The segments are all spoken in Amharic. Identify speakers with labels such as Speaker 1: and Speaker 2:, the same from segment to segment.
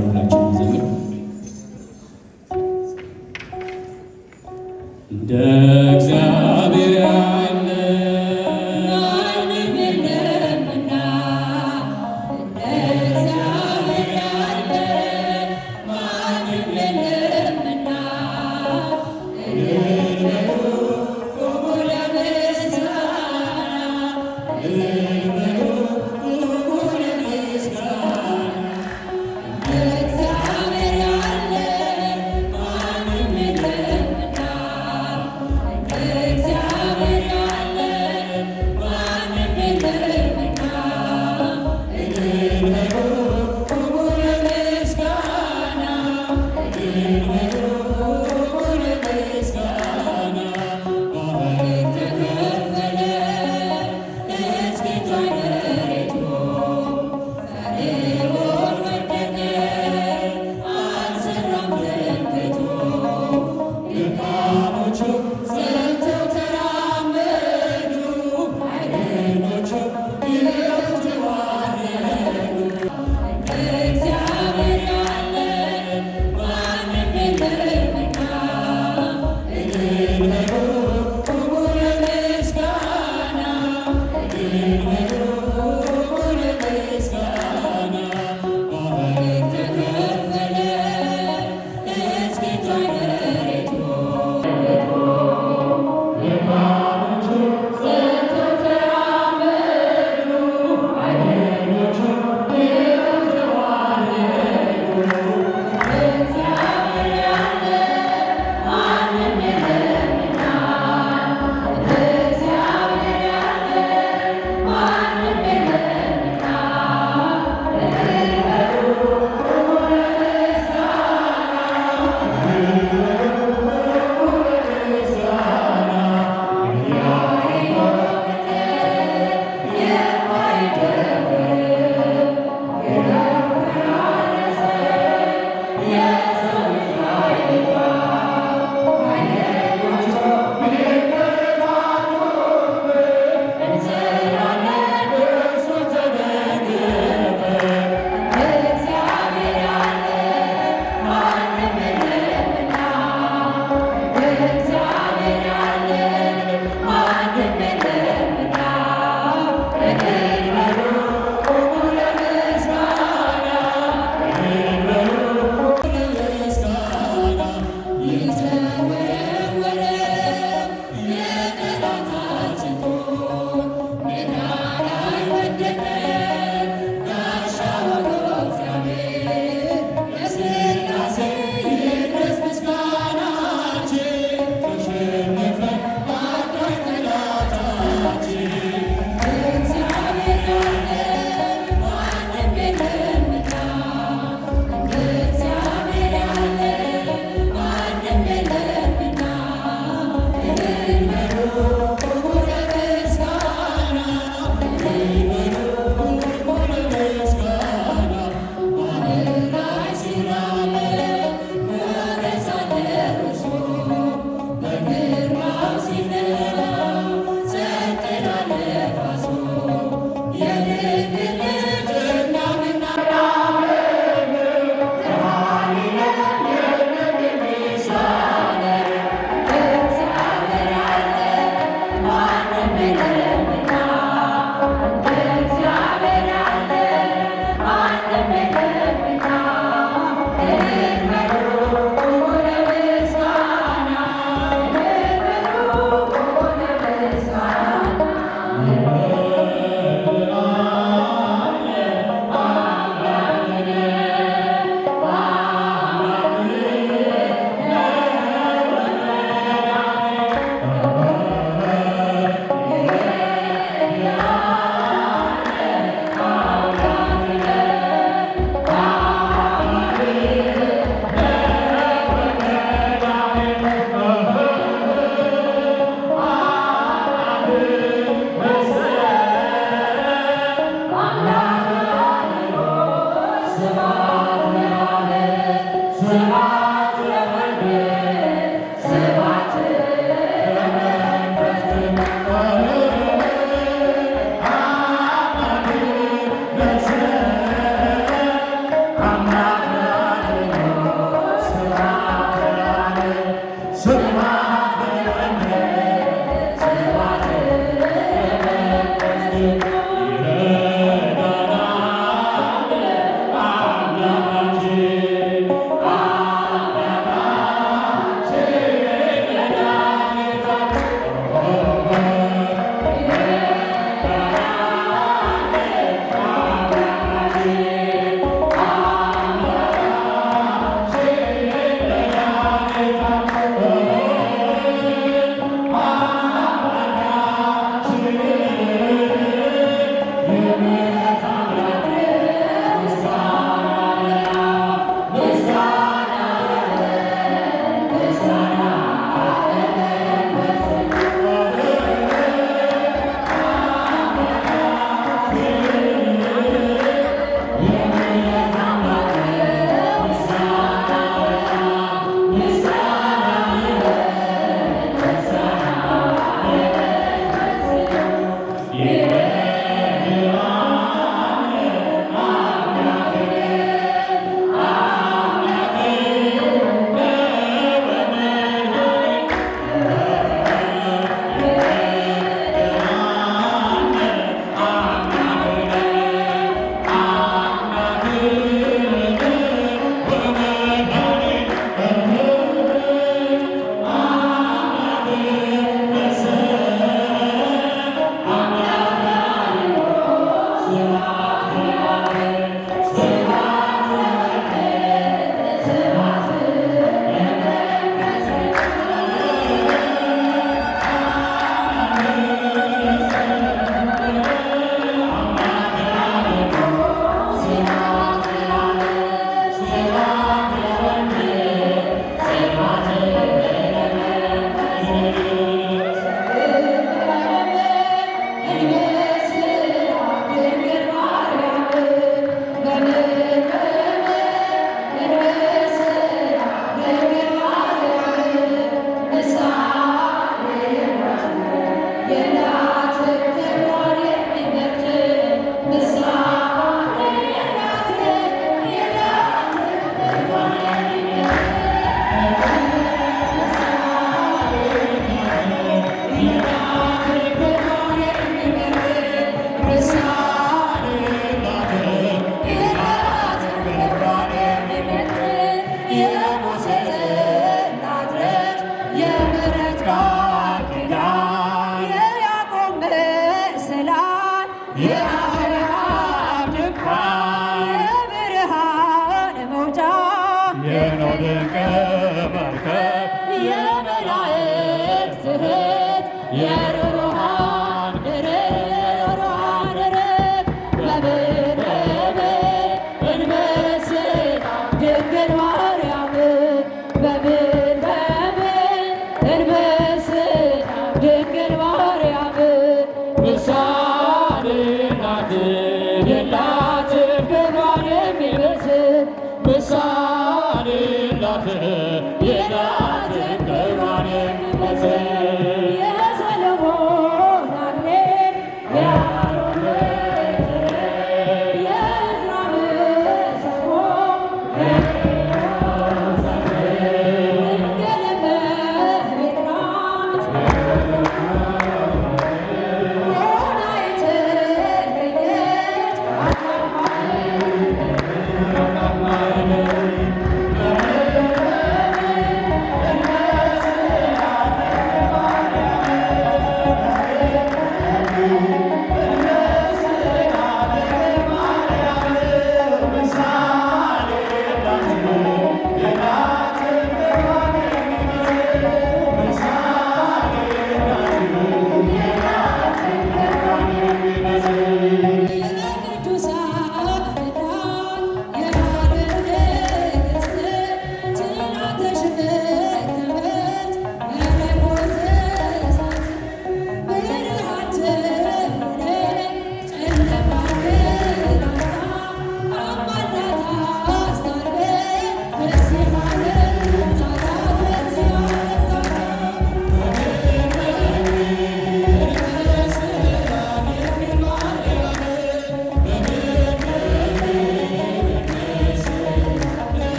Speaker 1: አብረን ሁላችንም ዘምር። እንደ እግዚአብሔር ያለ ማንም የለምና፣ እንደ እግዚአብሔር ያለ ማንም የለምና፣ እልል በሉ ቁሙ ለምስጋና፣ እልል በሉ ቁሙ ለምስጋና፣ እንደ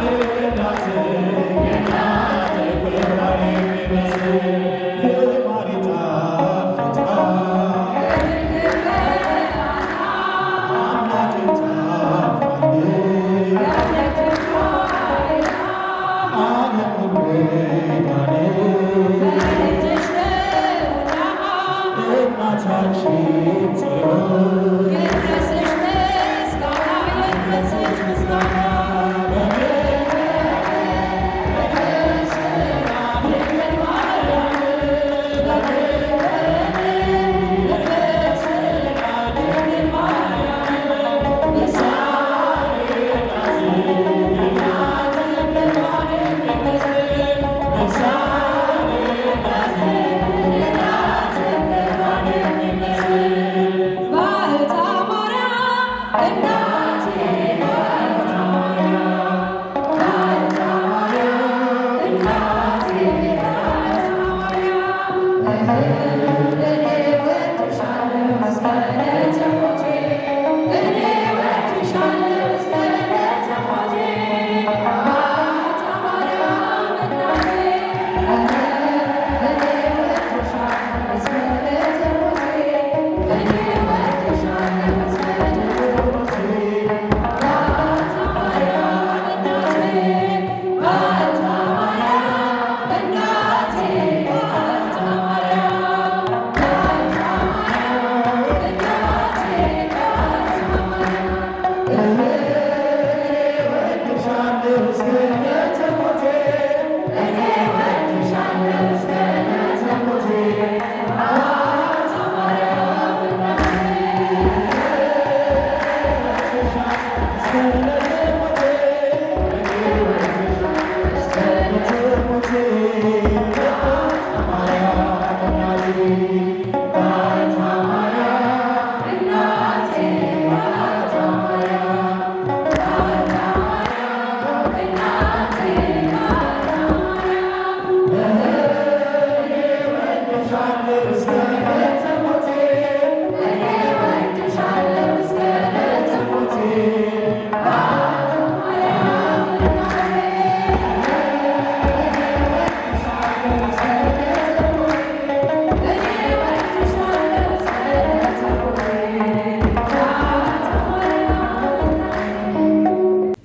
Speaker 2: Hallelujah.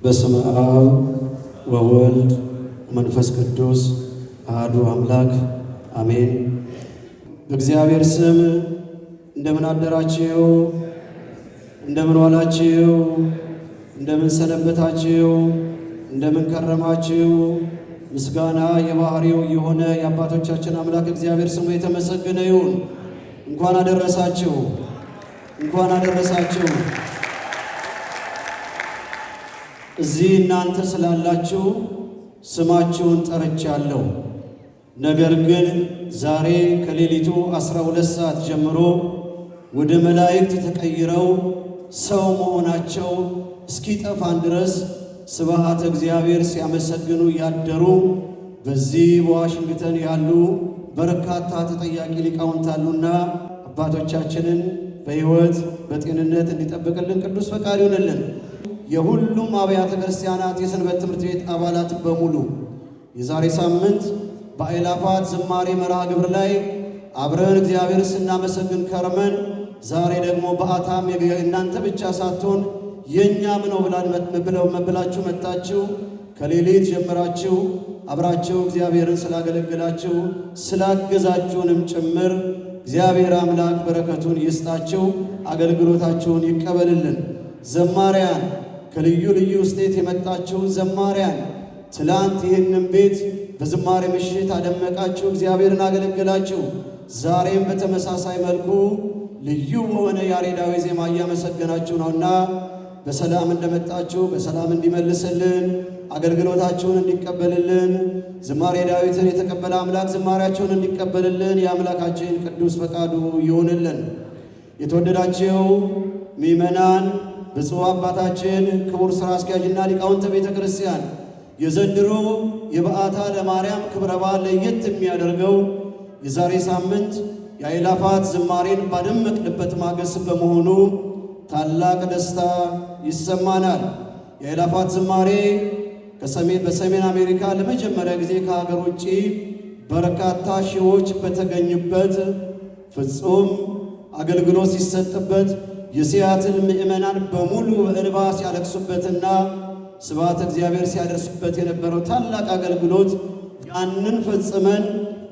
Speaker 2: በስመ አብ ወወልድ ወመንፈስ ቅዱስ አሐዱ አምላክ አሜን። በእግዚአብሔር ስም እንደምን አደራችሁ? እንደምን ዋላችሁ? እንደምን ሰነበታችሁ? እንደምን ከረማችሁ? ምስጋና የባህሪው የሆነ የአባቶቻችን አምላክ እግዚአብሔር ስሙ የተመሰገነ ይሁን። እንኳን አደረሳችሁ፣ እንኳን አደረሳችሁ። እዚህ እናንተ ስላላችሁ ስማችሁን ጠርቻለሁ። ነገር ግን ዛሬ ከሌሊቱ 12 ሰዓት ጀምሮ ወደ መላእክት ተቀይረው ሰው መሆናቸው እስኪጠፋን ድረስ ስብሐተ እግዚአብሔር ሲያመሰግኑ ያደሩ በዚህ በዋሽንግተን ያሉ በርካታ ተጠያቂ ሊቃውንት አሉና አባቶቻችንን በሕይወት በጤንነት እንዲጠብቅልን ቅዱስ ፈቃድ ይሆንልን። የሁሉም አብያተ ክርስቲያናት የሰንበት ትምህርት ቤት አባላት በሙሉ የዛሬ ሳምንት በአእላፋት ዝማሬ መርሃ ግብር ላይ አብረን እግዚአብሔር ስናመሰግን ከርመን ዛሬ ደግሞ በአታም እናንተ ብቻ ሳትሆን የኛም ነው ብላችሁ መጣችሁ። ከሌሊት ጀምራችሁ አብራችሁ እግዚአብሔርን ስላገለገላችሁ ስላገዛችሁንም ጭምር እግዚአብሔር አምላክ በረከቱን ይስጣችሁ፣ አገልግሎታችሁን ይቀበልልን። ዘማሪያን ከልዩ ልዩ ስቴት የመጣችሁ ዘማሪያን ትላንት ይህንን ቤት በዝማሬ ምሽት አደመቃችሁ፣ እግዚአብሔርን አገለገላችሁ። ዛሬም በተመሳሳይ መልኩ ልዩ በሆነ ያሬዳዊ ዜማ እያመሰገናችሁ ነውና በሰላም እንደመጣችሁ በሰላም እንዲመልስልን አገልግሎታችሁን እንዲቀበልልን ዝማሬ ዳዊትን የተቀበለ አምላክ ዝማሬያችሁን እንዲቀበልልን የአምላካችን ቅዱስ ፈቃዱ ይሁንልን። የተወደዳችሁ ምእመናን፣ ብፁዕ አባታችን ክቡር ሥራ አስኪያጅና ሊቃውንተ ቤተ ክርስቲያን የዘንድሮ የበዓታ ለማርያም ክብረ በዓል ለየት የሚያደርገው የዛሬ ሳምንት የአእላፋት ዝማሬን ባደመቅንበት ማግስት በመሆኑ ታላቅ ደስታ ይሰማናል። የአእላፋት ዝማሬ በሰሜን አሜሪካ ለመጀመሪያ ጊዜ ከሀገር ውጭ በርካታ ሺዎች በተገኙበት ፍጹም አገልግሎት ሲሰጥበት የሲያትል ምእመናን በሙሉ በእንባ ሲያለቅሱበትና ስብሐተ እግዚአብሔር ሲያደርሱበት የነበረው ታላቅ አገልግሎት ያንን ፈጽመን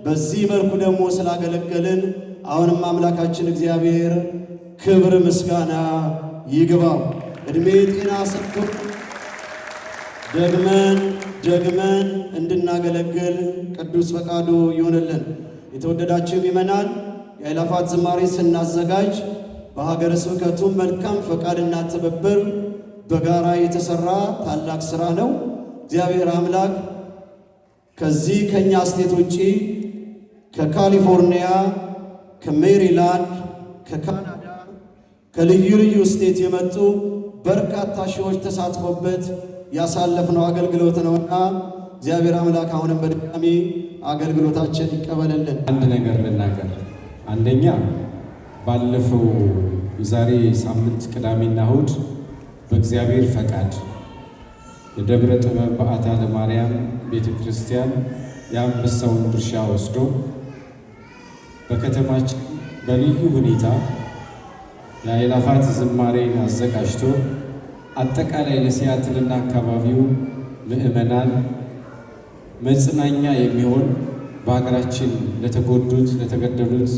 Speaker 2: በዚህ መልኩ ደግሞ ስላገለገልን አሁንም አምላካችን እግዚአብሔር ክብር ምስጋና ይግባው። ዕድሜ ጤና ሰጥቶን ደግመን እንድናገለግል ቅዱስ ፈቃዱ ይሆንልን። የተወደዳችሁ ምእመናን፣ የአእላፋት ዝማሬ ስናዘጋጅ በሀገረ ስብከቱ መልካም ፈቃድና ትብብር በጋራ የተሰራ ታላቅ ሥራ ነው። እግዚአብሔር አምላክ ከዚህ ከኛ ስቴት ውጪ ከካሊፎርኒያ፣ ከሜሪላንድ፣ ከካናዳ ከልዩ ልዩ ስቴት የመጡ በርካታ ሺዎች ተሳትፎበት ያሳለፍነው አገልግሎት ነውና እግዚአብሔር አምላክ አሁንም በድጋሚ አገልግሎታችን ይቀበልልን።
Speaker 3: አንድ ነገር ልናገር። አንደኛ ባለፈው የዛሬ ሳምንት ቅዳሜና እሑድ በእግዚአብሔር ፈቃድ የደብረ ጥበብ በዓታ ለማርያም ቤተ ክርስቲያን የአንበሳውን ድርሻ ወስዶ በከተማችን በልዩ ሁኔታ የአእላፋት ዝማሬን አዘጋጅቶ አጠቃላይ ለሲያትልና አካባቢው ምእመናን መጽናኛ የሚሆን በሀገራችን ለተጎዱት፣ ለተገደሉት፣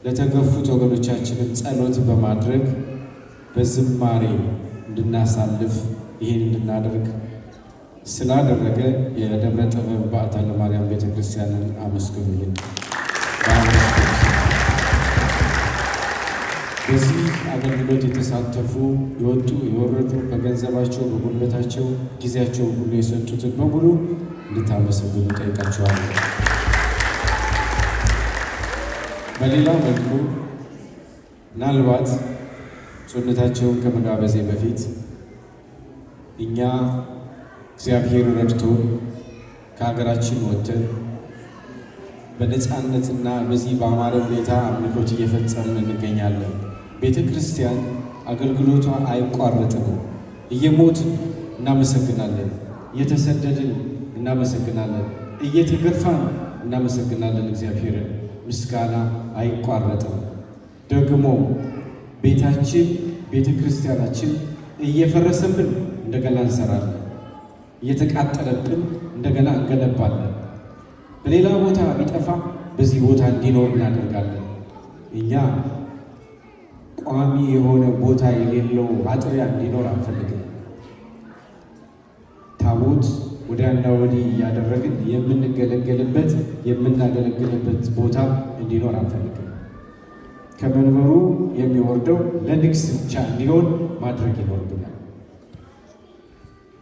Speaker 3: ለተገፉት ወገኖቻችንን ጸሎት በማድረግ በዝማሬ እንድናሳልፍ ይህን እንድናደርግ ስላደረገ የደብረ ጥበብ በዓታ ለማርያም ቤተ ክርስቲያንን አመስግኑልን። በዚህ አገልግሎት የተሳተፉ የወጡ የወረዱ በገንዘባቸው በጉልበታቸው ጊዜያቸውን ሁሉ የሰጡትን በሙሉ እንድታመሰግኑ ጠይቃቸዋለሁ። በሌላ መልኩ ምናልባት ጾምነታቸውን ከመጋበዜ በፊት እኛ እግዚአብሔር ረድቶን ከሀገራችን ወጥተን በነፃነትና በዚህ በአማረ ሁኔታ አምልኮት እየፈጸምን እንገኛለን። ቤተ ክርስቲያን አገልግሎቷ አይቋረጥም። እየሞትን እናመሰግናለን፣ እየተሰደድን እናመሰግናለን፣ እየተገፋን እናመሰግናለን። እግዚአብሔርን ምስጋና አይቋረጥም። ደግሞ ቤታችን ቤተ ክርስቲያናችን እየፈረሰብን እንደገና እንሰራለን፣ እየተቃጠለብን እንደገና እንገነባለን። በሌላ ቦታ ቢጠፋ በዚህ ቦታ እንዲኖር እናደርጋለን። እኛ ቋሚ የሆነ ቦታ የሌለው አጥቢያ እንዲኖር አንፈልግም። ታቦት ወዲያና ወዲህ እያደረግን የምንገለገልበት የምናገለግልበት ቦታ እንዲኖር አንፈልግም። ከመንበሩ የሚወርደው ለንግስ ብቻ እንዲሆን ማድረግ ይኖርብናል።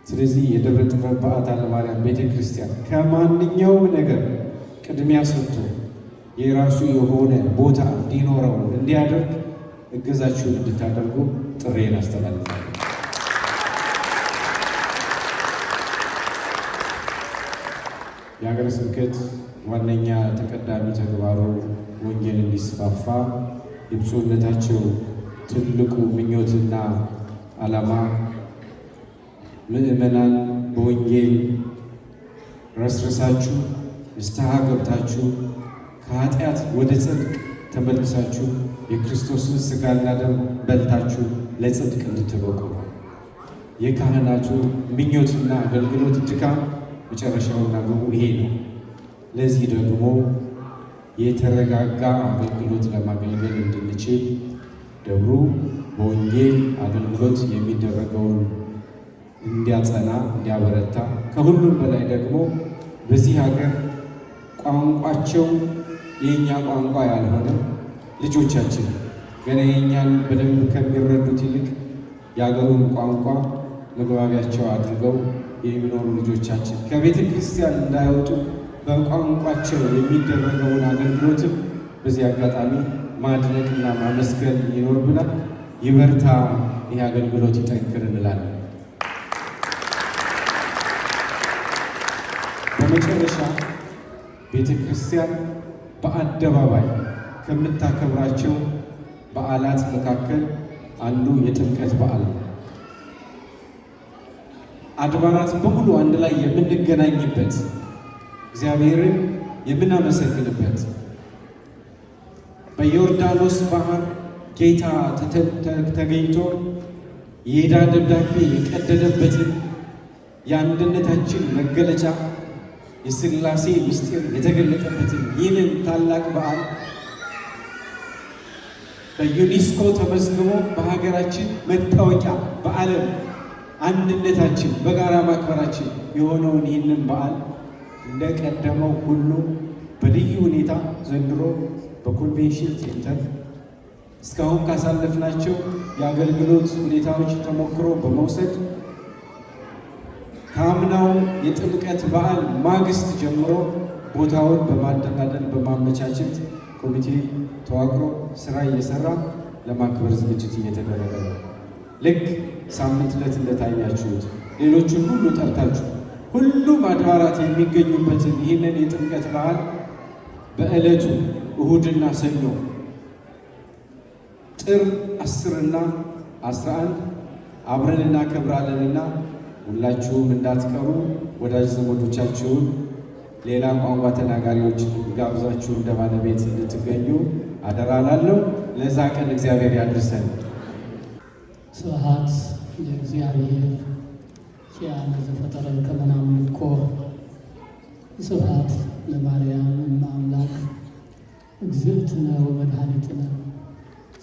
Speaker 3: ስለዚህ የደብረ ጥበብ በዓታ ለማርያም ቤተ ክርስቲያን ከማንኛውም ነገር ቅድሚያ ሰጥቶ የራሱ የሆነ ቦታ እንዲኖረው እንዲያደርግ እገዛችሁን እንድታደርጉ ጥሬን አስተላልፋለሁ። የሀገረ ስብከት ዋነኛ ተቀዳሚ ተግባሩ ወንጌል እንዲስፋፋ የብፁዕነታቸው ትልቁ ምኞትና ዓላማ ምእመናን በወንጌል ረስረሳችሁ ንስሐ ገብታችሁ ከኃጢአት ወደ ጽድቅ ተመልሳችሁ የክርስቶስን ሥጋና ደም በልታችሁ ለጽድቅ እንድትበቁ ነው። የካህናቱ ምኞትና አገልግሎት ድካም መጨረሻውና ግቡ ይሄ ነው። ለዚህ ደግሞ የተረጋጋ አገልግሎት ለማገልገል እንድንችል ደብሩ በወንጌል አገልግሎት የሚደረገውን እንዲያጸና እንዲያበረታ፣ ከሁሉም በላይ ደግሞ በዚህ ሀገር ቋንቋቸው የእኛ ቋንቋ ያልሆነ ልጆቻችን ገና የእኛን በደንብ ከሚረዱት ይልቅ የሀገሩን ቋንቋ መግባቢያቸው አድርገው የሚኖሩ ልጆቻችን ከቤተ ክርስቲያን እንዳይወጡ በቋንቋቸው የሚደረገውን አገልግሎትም በዚህ አጋጣሚ ማድነቅና ማመስገን ይኖርብናል። ይበርታ፣ ይህ አገልግሎት ይጠንክር እንላለን። በመጨረሻ ቤተ ክርስቲያን በአደባባይ ከምታከብራቸው በዓላት መካከል አንዱ የጥምቀት በዓል ነው። አድባራት በሙሉ አንድ ላይ የምንገናኝበት፣ እግዚአብሔርን የምናመሰግንበት፣ በዮርዳኖስ ባህር ጌታ ተገኝቶ የዕዳ ደብዳቤ የቀደደበትን የአንድነታችን መገለጫ የሥላሴ ምስጢር የተገለጠበትን ይህንን ታላቅ በዓል በዩኔስኮ ተመዝግቦ በሀገራችን መታወቂያ በዓለም አንድነታችን በጋራ ማክበራችን የሆነውን ይህንን በዓል እንደቀደመው ሁሉ በልዩ ሁኔታ ዘንድሮ በኮንቬንሽን ሴንተር እስካሁን ካሳለፍናቸው የአገልግሎት ሁኔታዎች ተሞክሮ በመውሰድ ከአምናው የጥምቀት በዓል ማግስት ጀምሮ ቦታውን በማደላደል በማመቻቸት ኮሚቴ ተዋቅሮ ስራ እየሰራ ለማክበር ዝግጅት እየተደረገ ነው። ልክ ሳምንት ዕለት እንደታያችሁት ሌሎቹን ሁሉ ጠርታችሁ ሁሉም አድባራት የሚገኙበትን ይህንን የጥምቀት በዓል በዕለቱ እሁድና ሰኞ ጥር 10ና 11 አብረን እናከብራለንና ሁላችሁም እንዳትቀሩ ወዳጅ ዘመዶቻችሁን ሌላ ቋንቋ ተናጋሪዎችን ጋብዛችሁ እንደ ባለቤት እንድትገኙ አደራ እላለሁ። ለዛ ቀን እግዚአብሔር ያድርሰን።
Speaker 4: ስብሐት ለእግዚአብሔር ኪያነ ዘፈጠረ ከመ ናምልኮ ስብሐት ለማርያም እመ አምላክ እግዝእትነ ወመድኃኒትነ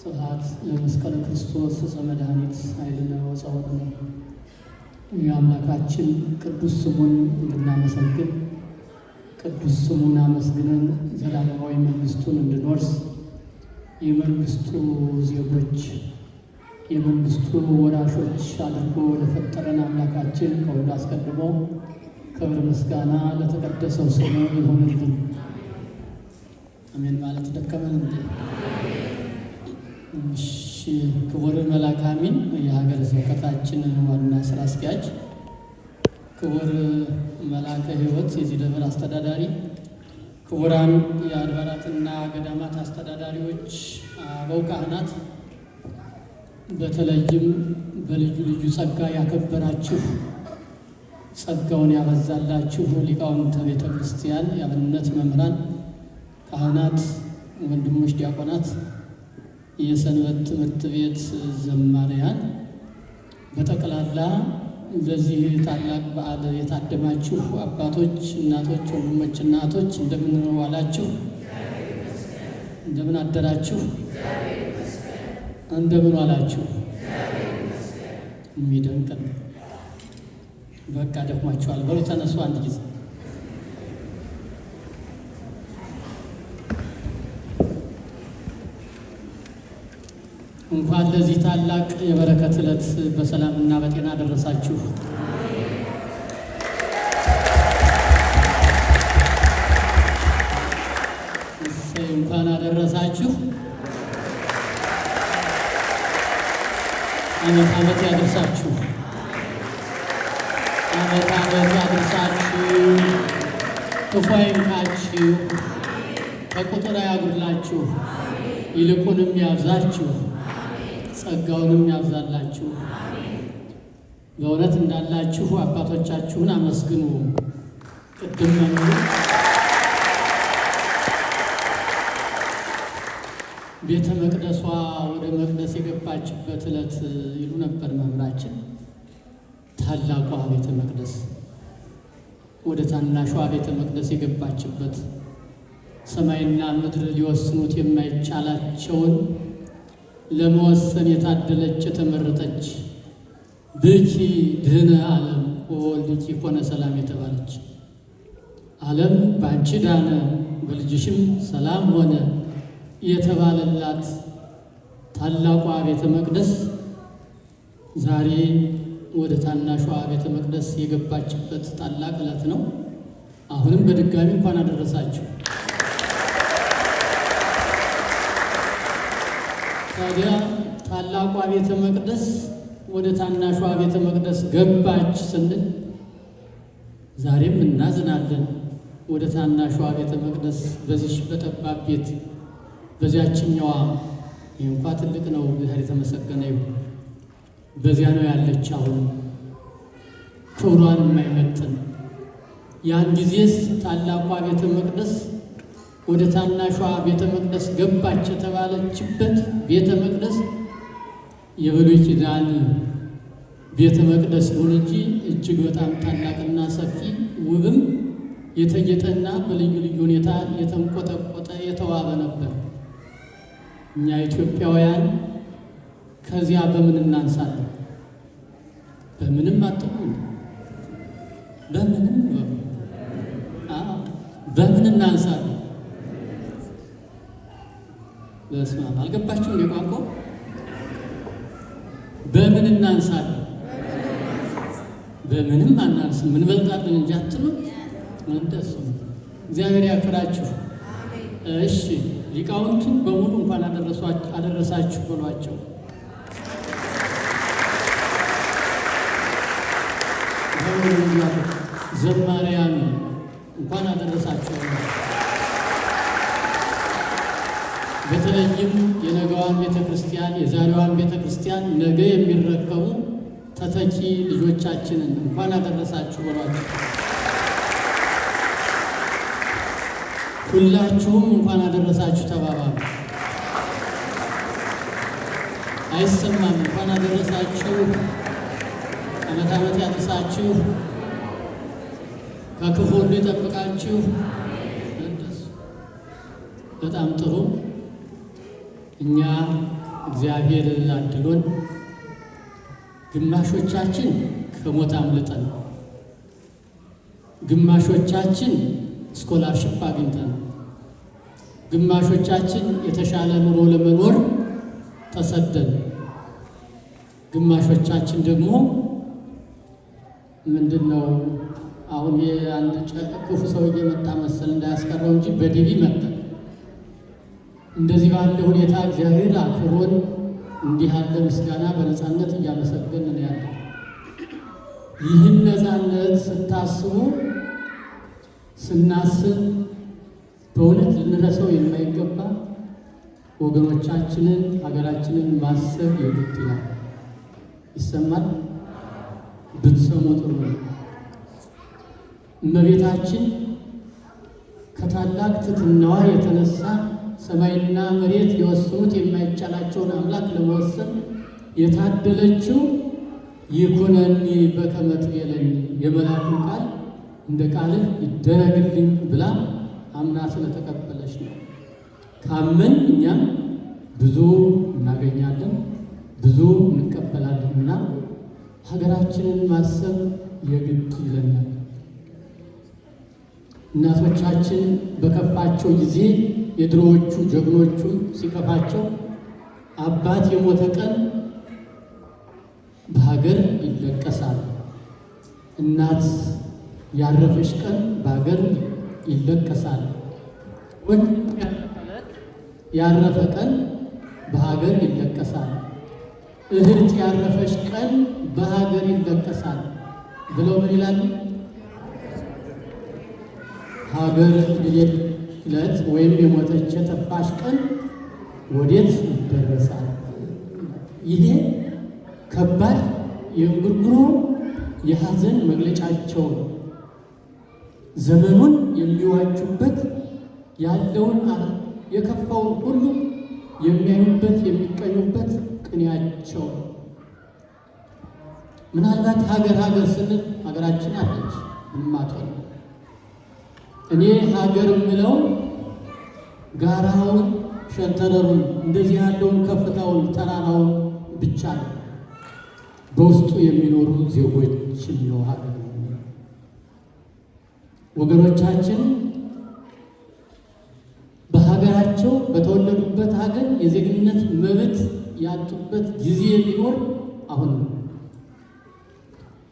Speaker 4: ስብሐት ለመስቀለ ክርስቶስ ዕፀ መድኃኒት ኃይልነ ወፀወትነ። የአምላካችን ቅዱስ ስሙን እንድናመሰግን ቅዱስ ስሙን አመስግነን ዘላለማዊ መንግሥቱን እንድንወርስ የመንግሥቱ ዜጎች የመንግሥቱ ወራሾች አድርጎ ለፈጠረን አምላካችን ከሁሉ አስቀድሞ ክብር ምስጋና ለተቀደሰው ስሙ ይሁንልን። አሜን ማለት ደከመን እንዴ? ክቡር መልአከ አሚን የሀገረ ስብከታችን ዋና ስራ አስኪያጅ፣ ክቡር መልአከ ሕይወት የዚህ ደብር አስተዳዳሪ፣ ክቡራን የአድባራትና ገዳማት አስተዳዳሪዎች፣ አበው ካህናት፣ በተለይም በልዩ ልዩ ጸጋ ያከበራችሁ ጸጋውን ያበዛላችሁ ሊቃውንተ ቤተ ክርስቲያን፣ የአብነት መምህራን፣ ካህናት፣ ወንድሞች ዲያቆናት፣ የሰንበት ትምህርት ቤት ዘማሪያን፣ በጠቅላላ ለዚህ ታላቅ በዓል የታደማችሁ አባቶች፣ እናቶች፣ ወንድሞችና እህቶች እንደምን ዋላችሁ? እንደምን አደራችሁ? እንደምን ዋላችሁ? የሚደንቅ ነው። በቃ ደክሟችኋል። በሉ ተነሱ አንድ ጊዜ። እንኳን ለዚህ ታላቅ የበረከት ዕለት በሰላምና በጤና ደረሳችሁ። እንኳን አደረሳችሁ። ዓመት ዓመት ያደርሳችሁ። ዓመት ዓመት ያደርሳችሁ። ክፉ አይንካችሁ፣ ከቁጥር አያጉድላችሁ፣ ይልቁንም ያብዛችሁ፣ ጸጋውንም ያብዛላችሁ። በእውነት እንዳላችሁ አባቶቻችሁን አመስግኑ። ቅድም መምህሩ ቤተ መቅደሷ ወደ መቅደስ የገባችበት ዕለት ይሉ ነበር መምህራችን። ታላቋ ቤተ መቅደስ ወደ ታናሿ ቤተ መቅደስ የገባችበት፣ ሰማይና ምድር ሊወስኑት የማይቻላቸውን ለመወሰን የታደለች የተመረጠች፣ ብኪ ድህነ ዓለም ወወልድኪ ኮነ ሰላም የተባለች፣ ዓለም በአንቺ ዳነ በልጅሽም ሰላም ሆነ የተባለላት ታላቋ ቤተ መቅደስ ዛሬ ወደ ታናሿ ቤተ መቅደስ የገባችበት ታላቅ ዕለት ነው። አሁንም በድጋሚ እንኳን አደረሳችሁ። ታዲያ ታላቋ ቤተ መቅደስ ወደ ታናሿ ቤተ መቅደስ ገባች ስንል ዛሬም እናዝናለን። ወደ ታናሿ ቤተ መቅደስ በዚህ በጠባብ ቤት በዚያችኛዋ እንኳ ትልቅ ነው፣ እግዚአብሔር የተመሰገነ ይሁን። በዚያ ነው ያለች። አሁን ክብሯን የማይመጥን ያን ጊዜስ ታላቋ ቤተ መቅደስ ወደ ታናሿ ቤተ መቅደስ ገባች የተባለችበት ቤተ መቅደስ የብሉይ ኪዳን ቤተ መቅደስ ይሁን እንጂ እጅግ በጣም ታላቅና ሰፊ ውብም የተጌጠና በልዩ ልዩ ሁኔታ የተንቆጠቆጠ የተዋበ ነበር። እኛ ኢትዮጵያውያን ከዚያ በምን እናንሳለን? በምንም አጥቁም። በምን እናንሳለን? በስመ አብ አልገባችሁም? የቋንቋ በምን እናንሳለን? በምንም አናንስም። ምን በልጣለን እንጂ አትሉ። እንደሱ እግዚአብሔር ያክብራችሁ። እሺ ሊቃውንቱን በሙሉ እንኳን አደረሳችሁ ብሏቸው። ዘማሪያን እንኳን አደረሳችሁ። በተለይም የነገዋን ቤተ ክርስቲያን የዛሬዋን ቤተ ክርስቲያን ነገ የሚረከቡ ተተኪ ልጆቻችንን እንኳን አደረሳችሁ ብሏቸው። ሁላችሁም እንኳን አደረሳችሁ ተባባሉ። አይሰማም? እንኳን አደረሳችሁ። ዓመት ዓመት ያድርሳችሁ፣ ከክፉ ሁሉ ይጠብቃችሁ። በጣም ጥሩ። እኛ እግዚአብሔር አድሎን ግማሾቻችን ከሞት አምልጠን፣ ግማሾቻችን ስኮላርሽፕ አግኝተን፣ ግማሾቻችን የተሻለ ኑሮ ለመኖር ተሰደን፣ ግማሾቻችን ደግሞ ምንድነው አሁን የአንድ ክፉ ሰውዬ መጣ መሰል እንዳያስቀረው እንጂ በዲቪ መጣ። እንደዚህ ባለ ሁኔታ እግዚአብሔር አክብሮን እንዲህ ያለ ምስጋና በነፃነት እያመሰገን ነው ያለ። ይህን ነፃነት ስታስቡ ስናስብ በእውነት ልንረሳው የማይገባ ወገኖቻችንን ሀገራችንን ማሰብ የግድ ይላል። ይሰማል? ብትሰሙ ጥሩ ነው። እመቤታችን ከታላቅ ትሕትናዋ የተነሳ ሰማይና መሬት ሊወስኑት የማይቻላቸውን አምላክ ለመወሰን የታደለችው ይኩነኒ በከመ ትቤለኒ የመልአኩን ቃል እንደ ቃልህ ይደረግልኝ ብላ አምና ስለተቀበለች ነው። ካመን እኛም ብዙ እናገኛለን፣ ብዙ እንቀበላለን እና ሀገራችንን ማሰብ የግድ ይለናል። እናቶቻችን በከፋቸው ጊዜ የድሮዎቹ ጀግኖቹ ሲከፋቸው አባት የሞተ ቀን በሀገር ይለቀሳል፣ እናት ያረፈች ቀን በሀገር ይለቀሳል፣ ወንድ ያረፈ ቀን በሀገር ይለቀሳል፣ እህት ያረፈች ቀን በሀገር ይለቀሳል ብለው ምን ይላሉ? ሀገር ዕለት ወይም የሞተች የጠፋች ቀን ወዴት ይደረሳል? ይሄ ከባድ የእንጉርጉሮ የሐዘን መግለጫቸው ነው። ዘመኑን የሚዋጁበት ያለውን የከፋውን ሁሉ የሚያዩበት የሚቀኙበት ቅኔያቸው። ምናልባት ሀገር ስንል ሀገራችን አለች ምንም እኔ ሀገር የምለው ጋራውን፣ ሸንተረሩን፣ እንደዚህ ያለውን ከፍታውን፣ ተራራውን ብቻ ነው። በውስጡ የሚኖሩ ዜጎችን ነው ሀገር። ወገኖቻችን በሀገራቸው በተወለዱበት ሀገር የዜግነት መብት ያጡበት ጊዜ ቢኖር አሁን ነው።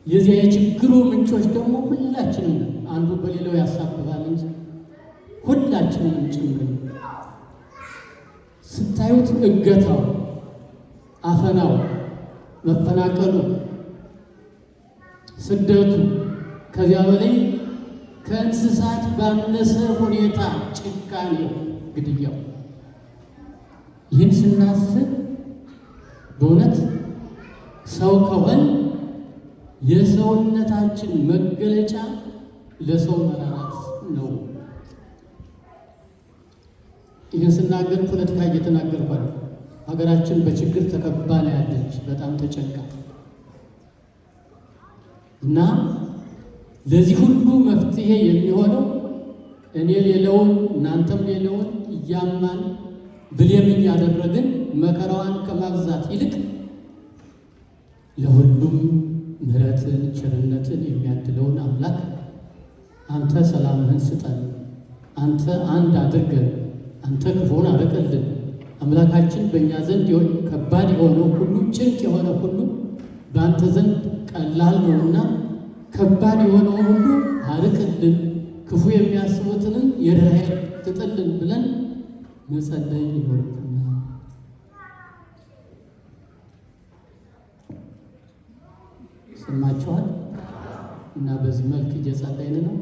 Speaker 4: የዚያ የችግሩ ምንጮች ደግሞ ሁላችንም አንዱ በሌላው ያሳብባል እንጂ ሁላችንም ጭምር ስታዩት እገታው፣ አፈናው፣ መፈናቀሉ፣ ስደቱ ከዚያ በላይ ከእንስሳት ባነሰ ሁኔታ ጭካኔው፣ ግድያው ይህን ስናስብ በእውነት ሰው ከሆን የሰውነታችን መገለጫ ለሰው መራራት ነው። ይህን ስናገር ፖለቲካ እየተናገርኳል። ሀገራችን በችግር ተከባ ነው ያለች፣ በጣም ተጨንቃ እና ለዚህ ሁሉ መፍትሄ የሚሆነው እኔ ሌላውን እናንተም ሌላውን እያማን ብሌም እያደረግን መከራዋን ከማብዛት ይልቅ ለሁሉም ምሕረትን ቸርነትን የሚያድለውን አምላክ አንተ ሰላምህን ስጠን፣ አንተ አንድ አድርገን፣ አንተ ክፉን አርቅልን። አምላካችን በእኛ ዘንድ ከባድ የሆነው ሁሉ ጭንቅ የሆነ ሁሉ በአንተ ዘንድ ቀላል ነውና ከባድ የሆነውን ሁሉ አርቅልን፣ ክፉ የሚያስቡትንም የርኅራኄ ትጥልን ብለን መጸለይ ይኖርብናል። ሰማችኋል? እና በዚህ መልክ እየጸለይን ነው።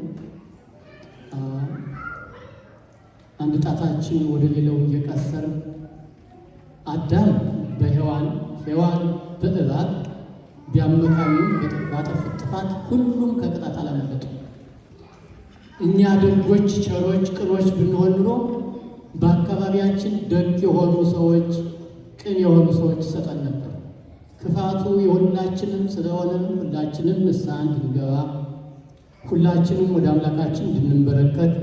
Speaker 4: አንድ ጣታችን ወደ ሌላው እየቀሰርን አዳም በሔዋን ሔዋን በእባብ ቢያመካኙ ባጠፉት ጥፋት ሁሉም ከቅጣት አላመለጡም። እኛ ደጎች፣ ቸሮች፣ ቅኖች ብንሆን ኑሮ በአካባቢያችን ደግ የሆኑ ሰዎች፣ ቅን የሆኑ ሰዎች ይሰጠን ነበር። ክፋቱ የሁላችንም ስለሆነ ሁላችንም ንስሐ እንድንገባ፣ ሁላችንም ወደ አምላካችን እንድንበረከት፣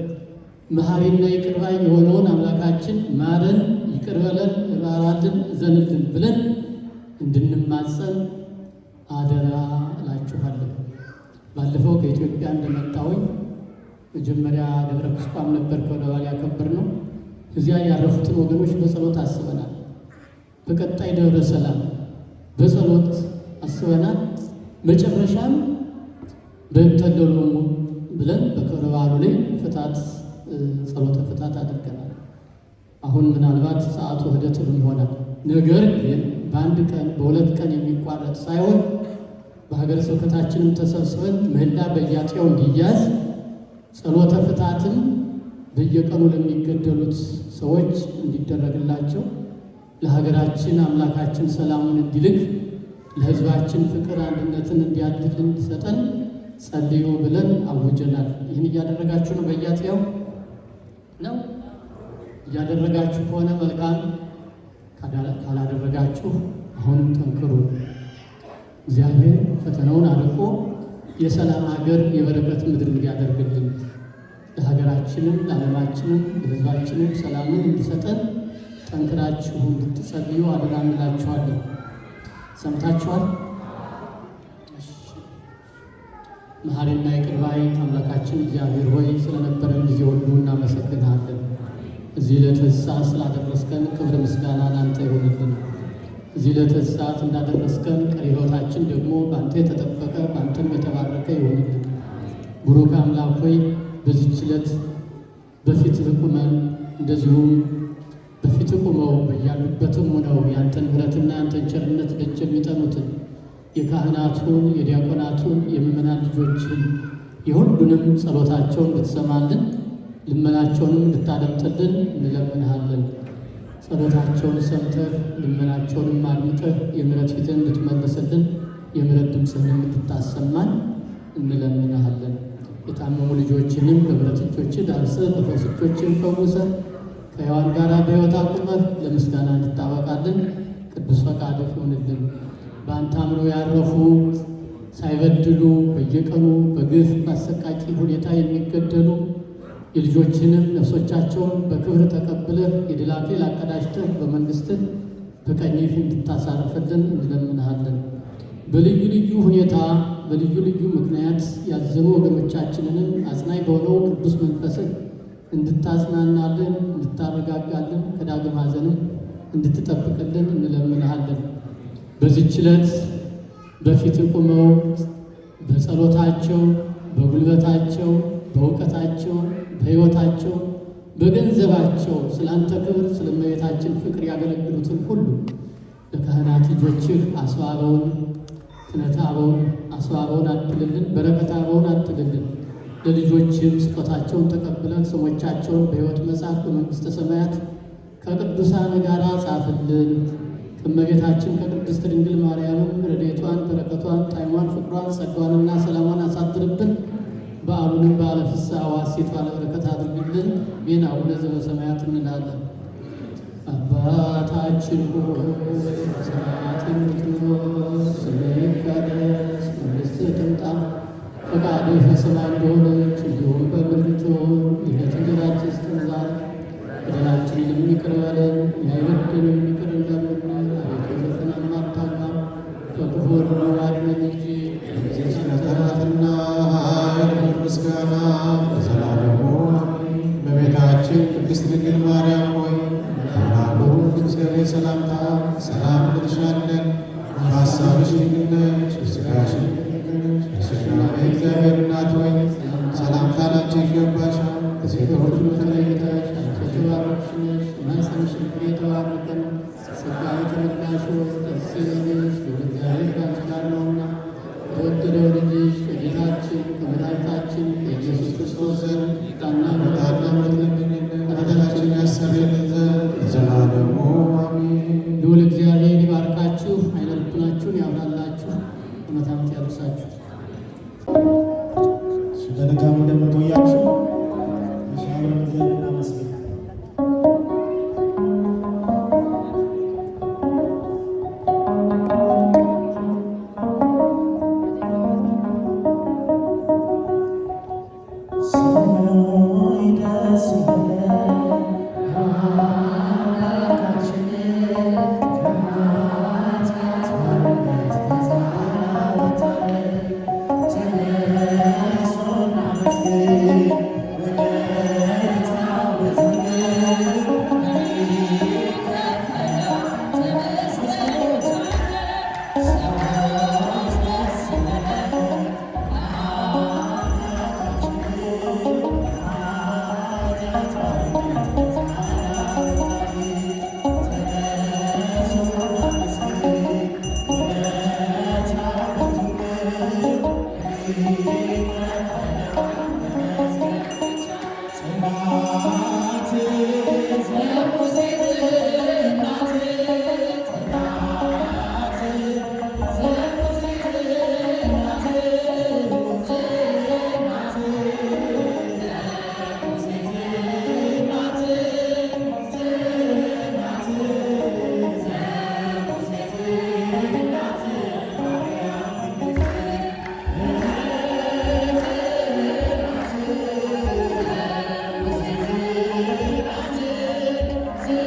Speaker 4: መሐሪና ይቅር ባይ የሆነውን አምላካችን ማረን፣ ይቅር በለን፣ ራራልን፣ እዘንልን ብለን እንድንማጸን አደራ እላችኋለሁ። ባለፈው ከኢትዮጵያ እንደመጣሁኝ መጀመሪያ ደብረ ቁስቋም ነበር ከወደ በኋላ ያከበርነው። እዚያ ያረፉትን ወገኖች በጸሎት አስበናል። በቀጣይ ደብረ ሰላም በጸሎት አስበናል። መጨረሻም በእንተለሎሙ ብለን በክብረ በዓሉ ላይ ፍታት ጸሎተ ፍታት አድርገናል። አሁን ምናልባት ሰዓቱ ህደት ይሆናል። ነገር ግን በአንድ ቀን በሁለት ቀን የሚቋረጥ ሳይሆን በሀገረ ስብከታችንም ተሰብስበን ምህላ በየአጥቢያው እንዲያዝ ጸሎተ ፍትሐትም በየቀኑ ለሚገደሉት ሰዎች እንዲደረግላቸው ለሀገራችን አምላካችን ሰላሙን እንዲልክ ለሕዝባችን ፍቅር አንድነትን እንዲያድል እንዲሰጠን ጸልዩ ብለን አውጀናል። ይህን እያደረጋችሁ ነው? በየአጥቢያው ነው እያደረጋችሁ ከሆነ መልካም፣ ካላደረጋችሁ አሁንም ጠንክሩ። እግዚአብሔር ፈተናውን አርቆ የሰላም ሀገር የበረከት ምድር እንዲያደርግልን ለሀገራችንም ለዓለማችንም ለሕዝባችንም ሰላምን እንዲሰጠን ጠንክራችሁ እንድትጸልዩ አደራ እንላችኋለን። ሰምታችኋል? መሐሪና ይቅር ባይ አምላካችን እግዚአብሔር ሆይ ስለነበረን ጊዜ ሁሉ እናመሰግንሃለን። እዚህ ለተሳት ስላደረስከን ክብር ምስጋና ለአንተ ይሆንልን። እዚህ ለተሳት እንዳደረስከን ቀሪ ሕይወታችን ደግሞ በአንተ የተጠበቀ በአንተም የተባረከ ይሆንልን። ቡሩክ አምላክ ሆይ በዚህች ዕለት በፊትህ ቁመን እንደዚሁም በፊትህ ቁመው በያሉበትም ሆነው ያንተን ምሕረትና ያንተን ቸርነት ደጅ የሚጠኑትን የካህናቱን የዲያቆናቱን የምእመናን ልጆችን የሁሉንም ጸሎታቸውን እንድትሰማልን ልመናቸውንም እንድታደምጥልን እንለምንሃለን። ጸሎታቸውን ሰምተህ ልመናቸውንም አድምጠህ የምሕረት ፊትን እንድትመልስልን የምሕረት ድምፅህንም እንድታሰማን እንለምንሃለን። የታመሙ ልጆችንም በምሕረት እጆችህ ዳስሰህ በፈውስ እጆችህ ፈውሰህ ከሕያዋን ጋር በሕይወት አቁመህ ለምስጋና እንድታበቃልን ቅዱስ ፈቃድህ ይሁንልን። በአንተ አምነው ያረፉ ሳይበድሉ በየቀኑ በግፍ በአሰቃቂ ሁኔታ የሚገደሉ የልጆችንም ነፍሶቻቸውን በክብር ተቀብለህ የድል አክሊል አቀዳጅተህ በመንግሥትህ በቀኝህ እንድታሳርፍልን እንለምንሃለን። በልዩ ልዩ ሁኔታ በልዩ ልዩ ምክንያት ያዘኑ ወገኖቻችንንም አጽናኝ በሆነው ቅዱስ መንፈስህ እንድታጽናናልን እንድታረጋጋልን ከዳግም ሐዘንም እንድትጠብቅልን እንለምንሃለን። በዚህች ዕለት በፊት ቁመው በጸሎታቸው በጉልበታቸው በእውቀታቸው በሕይወታቸው በገንዘባቸው ስለ አንተ ክብር ስለ እመቤታችን ፍቅር ያገለግሉትን ሁሉ ለካህናት ልጆችህ አስዋበውን ክህነተ አበውን አስዋበውን አድልልን፣ በረከተ አበውን አድልልን። ለልጆችም ስጦታቸውን ተቀብለን ስሞቻቸውን በሕይወት መጽሐፍ በመንግሥተ ሰማያት ከቅዱሳን ጋር ጻፍልን። ከእመቤታችን ከቅድስት ድንግል ማርያምም ረድኤቷን በረከቷን ጣዕሟን ፍቅሯን ጸጋዋንና ሰላሟን አሳድርብን። በዓሉንም በዓለ ፍስሐ ወሐሴት ባለ በረከት አድርግልን። ቤን አቡነ ዘበሰማያት እንላለን። አባታችን ሆይ በሰማያት የምትኖር ስምህ ይቀደስ፣ መንግሥትህ ትምጣ፣ ፈቃድህ በሰማይ እንደሆነች እንዲሁም በምድር ትሁን። የዕለት እንጀራችንን ስጠን ዛሬ፣ በደላችንን ይቅር በለን እኛ የበደሉንን ይቅር እንደምንል፣ አቤቱ ወደ ፈተና አታግባን ከክፉ ሁሉ አድነን እንጂ መንግሥት ያንተ ናትና ኃይል ምስጋና ለዘላለሙ አሜን። እመቤታችን ቅድስት ድንግል ማርያም ሆይ በመልአኩ ቅዱስ ገብርኤል ሰላምታ ሰላም እንልሻለን። በሐሳብሽ ድንግል ነሽ፣ በሥጋሽም ድንግል ነሽ። የእግዚአብሔር እናት ሆይ ሰላምታ ላንቺ ይገባሻል። ከሴቶች ሁሉ ተለይተሽ አንቺ የተባረክሽ ነሽ፣ የማኅፀንሽ ፍሬ የተባረከ ነው። ጸጋን የተመላሽ ሆይ ደስ ይበልሽ፣ እግዚአብሔር ከአንቺ ጋር ነውና የተወደደው ልጅሽ ከጌታችን ከመድኃኒታችን ከኢየሱስ ክርስቶስ ዘንድ ይቅርታና ምሕረትን ኃጢአታችንን ያስተሰርይልን ዘንድ ለዘላለሙ አሜን። ልዑል እግዚአብሔር ይባርካችሁ፣ ዓይነ ልቡናችሁን ያብራላችሁ፣ ዓመተ ዓመት ያድርሳችሁ።
Speaker 5: በድጋሚ እንደምትቆያችሁ አብረን ዘንድ እናመስግን።
Speaker 1: Thank you. Thank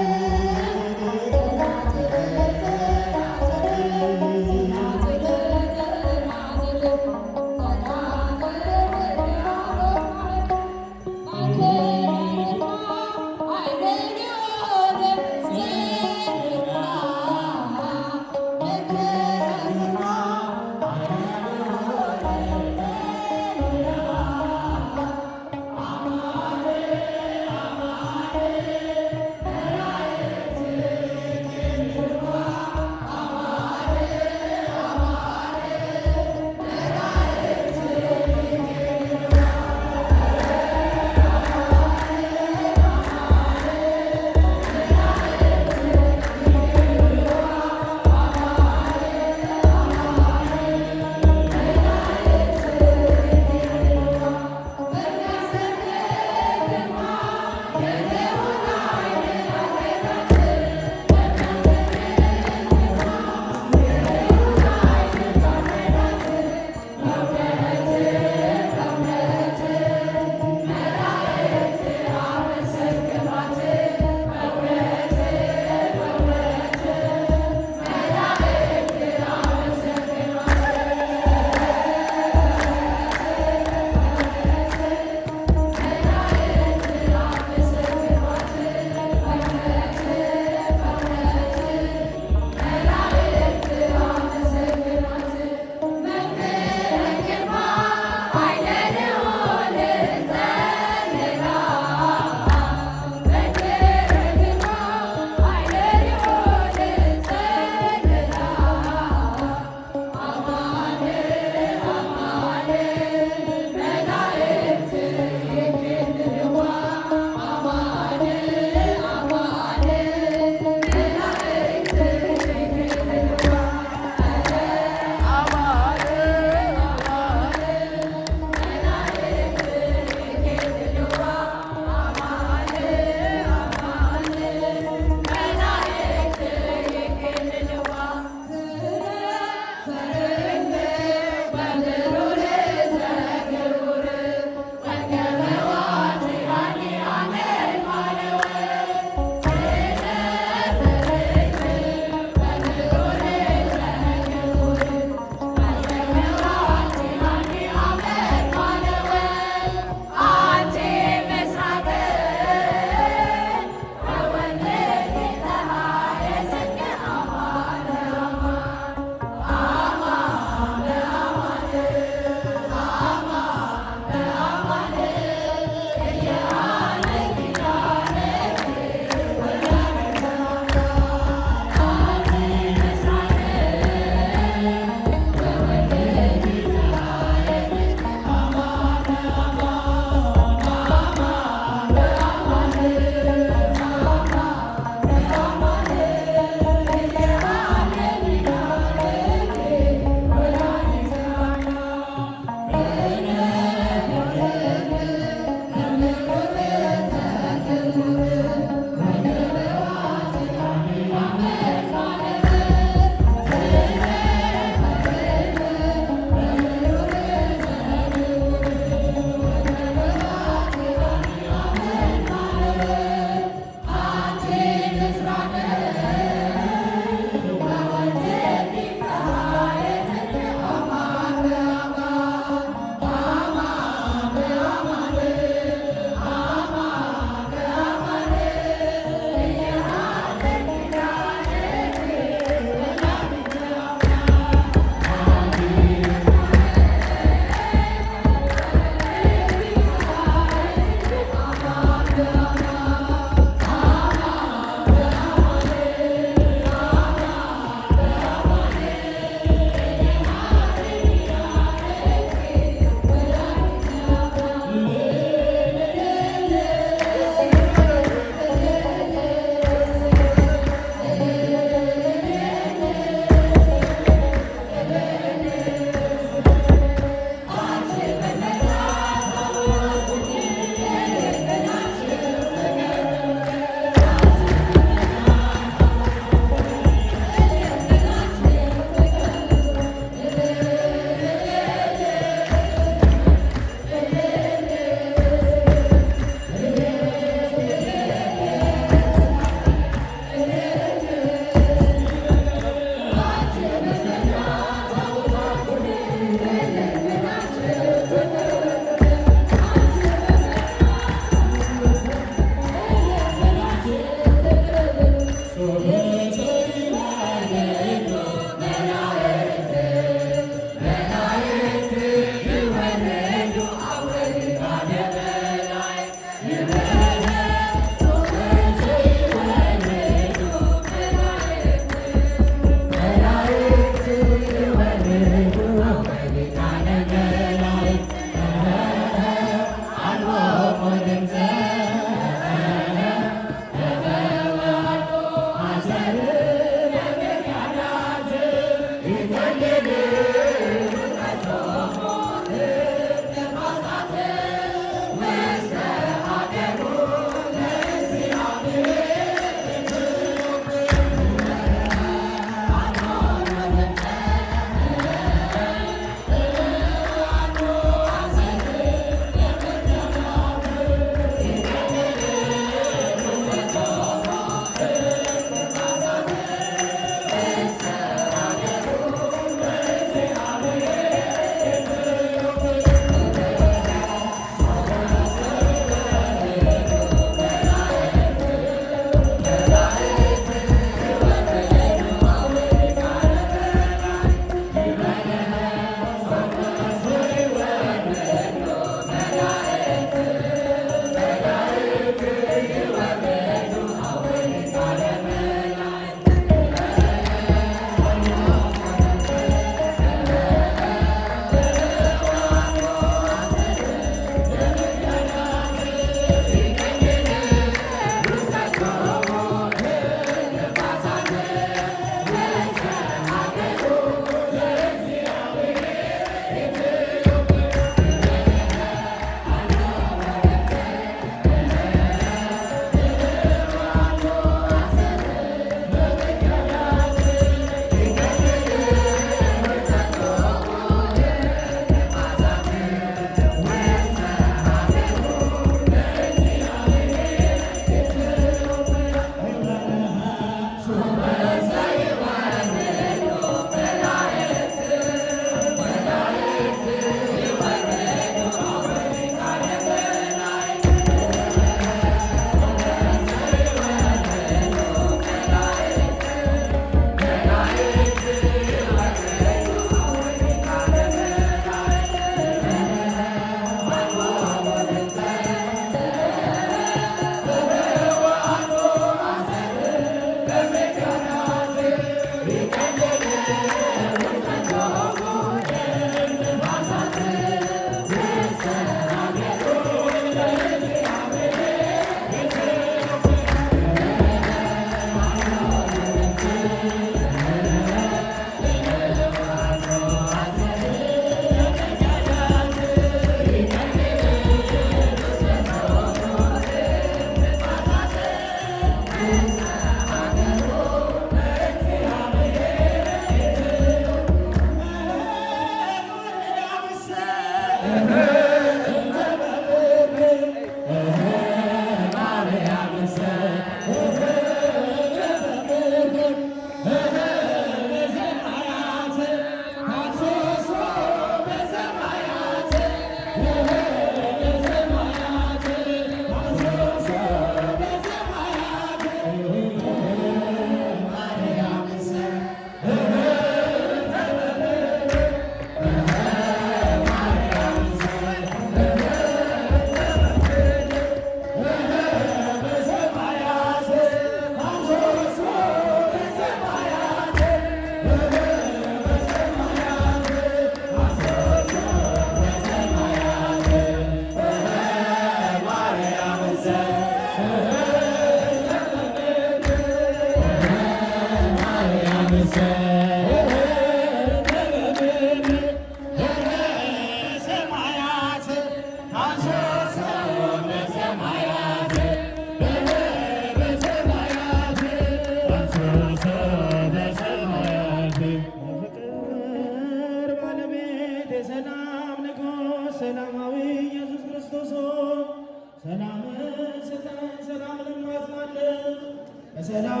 Speaker 5: በሰላም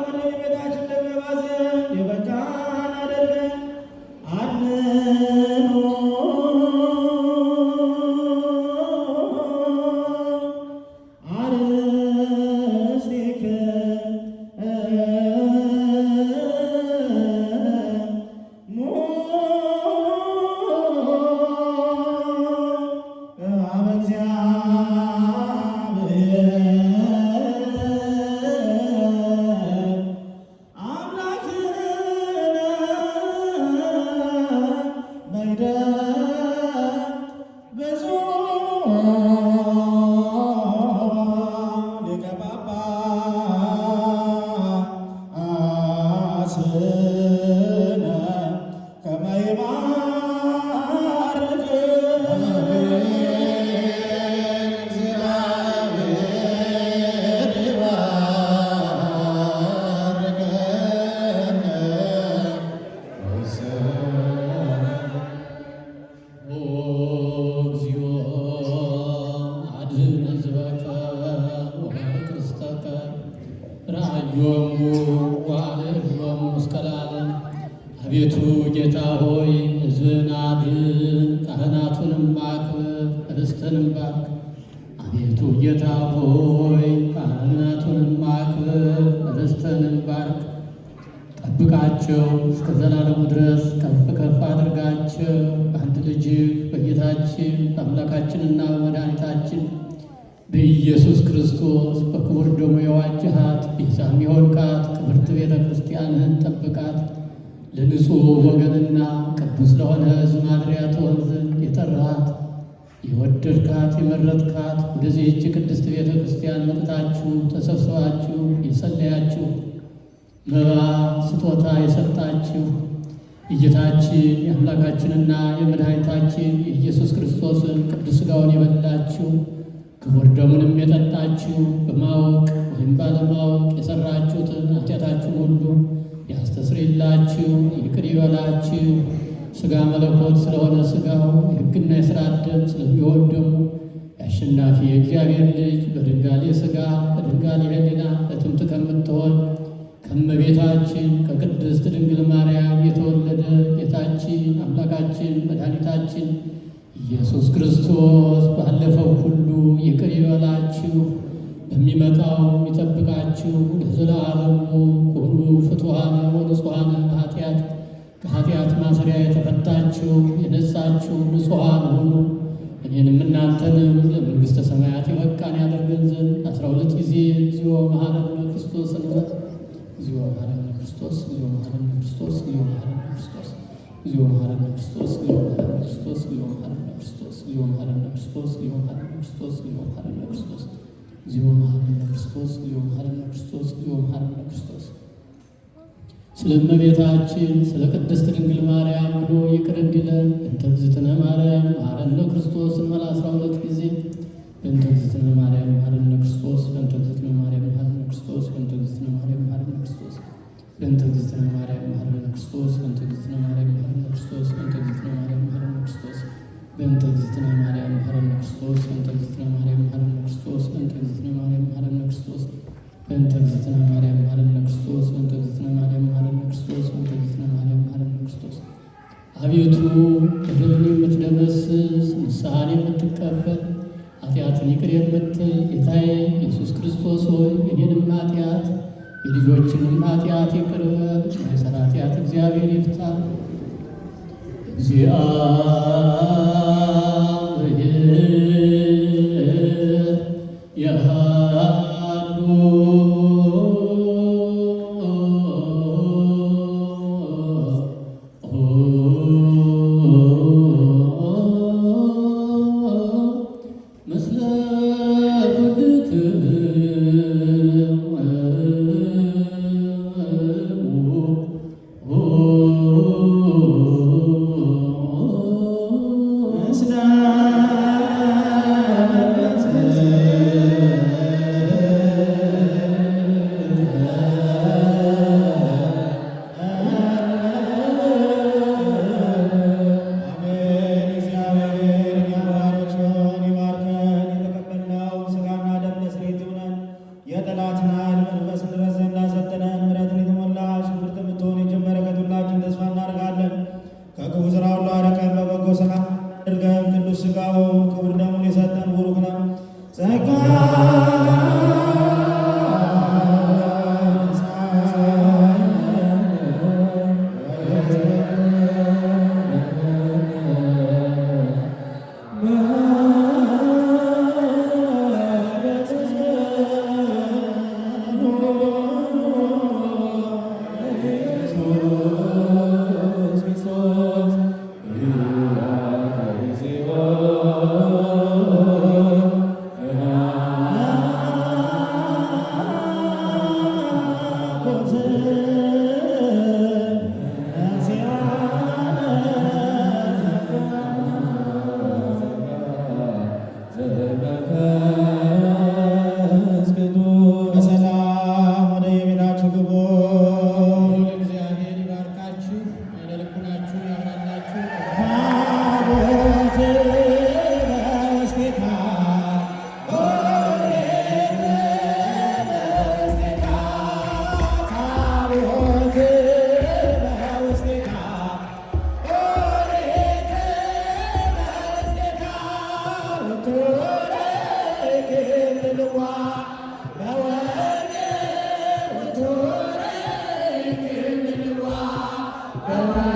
Speaker 5: ወደ ቤታችን ለመባዘን የበቃን አድርገን አድነን። አርሥቲከ
Speaker 4: አቤቱ ጌታ ሆይ ሕዝብን አድን፣ ካህናቱንም አክብር፣ ርስትህንም ባርክ። አቤቱ ጌታ ሆይ ካህናቱንም አክብር፣ ርስትህንም ባርክ። ጠብቃቸው እስከ ዘላለሙ ድረስ ከፍ ከፍ አድርጋቸው። በአንድ ልጅህ በጌታችን በአምላካችንና በመድኃኒታችን በኢየሱስ ክርስቶስ በክቡር ደሙ የዋጅሃት ቤዛም የሆንካት ክብርት ቤተ ክርስቲያንህን ጠብቃት። ለንጹሕ ወገንና ቅዱስ ለሆነ ሕዝብ ማደሪያ ትሆን ዘንድ የጠራሃት የወደድካት የመረጥካት ወደዚህች ቅድስት ቤተ ክርስቲያን መጥታችሁ ተሰብስባችሁ የጸለያችሁ መባ ስጦታ የሰጣችሁ የጌታችን የአምላካችንና የመድኃኒታችን የኢየሱስ ክርስቶስን ቅዱስ ሥጋውን የበላችሁ ክቡር ደሙንም የጠጣችሁ በማወቅ ወይም ባለማወቅ የሠራችሁትን ኃጢአታችሁን ሁሉ ያስተስርይላችሁ ይቅር ይበላችሁ። ሥጋ መለኮት ስለሆነ ሥጋው የሕግና የሥርዓት ደም ስለሚሆን ደሙ የአሸናፊ የእግዚአብሔር ልጅ በድንጋሌ ሥጋ በድንጋሌ ሕሊና እትምት ከምትሆን ከእመቤታችን ከቅድስት ድንግል ማርያም የተወለደ ጌታችን አምላካችን መድኃኒታችን ኢየሱስ ክርስቶስ ባለፈው ሁሉ ይቅር ይበላችሁ፣ በሚመጣው ይጠብቃችሁ። ለዘላለሙ ኩኑ ፍቱሐነ ወንጹሐነ ኃጢአት ከኃጢአት ማሰሪያ የተፈታችሁ የነጻችሁ ንጹሐን ሁኑ። እኔንም እናንተንም ለመንግሥተ ሰማያት የበቃን ያደርገን ዘንድ 12 ጊዜ እግዚኦ መሐረነ ክርስቶስ እንበል። እግዚኦ መሐረነ ክርስቶስ፣ እግዚኦ መሐረነ ክርስቶስ፣ እግዚኦ መሐረነ ክርስቶስ፣ እግዚኦ መሐረነ ክርስቶስ፣ እግዚኦ መሐረነ ክርስቶስ፣ እግዚኦ መሐረነ ክርስቶስ፣ እግዚኦ መሐረነ ክርስቶስ፣ እግዚኦ መሐረነ ክርስቶስ፣ እግዚኦ መሐረነ ክርስቶስ፣ እግዚኦ መሐረነ ክርስቶስ፣ እግዚኦ መሐረነ ክርስቶስ፣ እግዚኦ መሐረነ ክርስቶስ። ስለ እመቤታችን ስለ ቅድስት ድንግል ማርያም ብሎ ይቅር እንዲለን እንተ እግዝእትነ ማርያም መሐረነ ክርስቶስ እንበል 12 ጊዜ። እንተ እግዝእትነ ማርያም መሐረነ ክርስቶስ፣ እንተ እግዝእትነ ማርያም መሐረነ ክርስቶስ፣ እንተ እግዝእትነ ማርያም መሐረነ ክርስቶስ፣ እንተ እግዝእትነ ማርያም መሐረነ ክርስቶስ፣ እንተ እግዝእትነ ማርያም መሐረነ ክርስቶስ፣ እንተ እግዝእትነ ማርያም መሐረነ ክርስቶስ፣ በእንተ እግዝእትነ ማርያም መሐረነ ክርስቶስ፣ እንተ እግዝእትነ ማርያም መሐረነ ክርስቶስ፣ እንተ እግዝእትነ ማርያም መሐረነ ክርስቶስ፣ በእንተ እግዝእትነ ማርያም መሐረነ ክርስቶስ፣ እንተ እግዝእትነ ማርያም መሐረነ ክርስቶስ፣ እንተ እግዝእትነ ማርያም መሐረነ ክርስቶስ። አቤቱ በደልን የምትደመስስ ንስሐን የምትቀበል ኃጢአትን ይቅር የምትል ጌታዬ ኢየሱስ ክርስቶስ ሆይ የኔንም ኃጢአት የልጆችንም ኃጢአት ይቅር በል። የማይሠራ ኃጢአት እግዚአብሔር ይፍታ። እግዚአብሔር ያሉ ምስለ ኩልክሙ
Speaker 1: Oh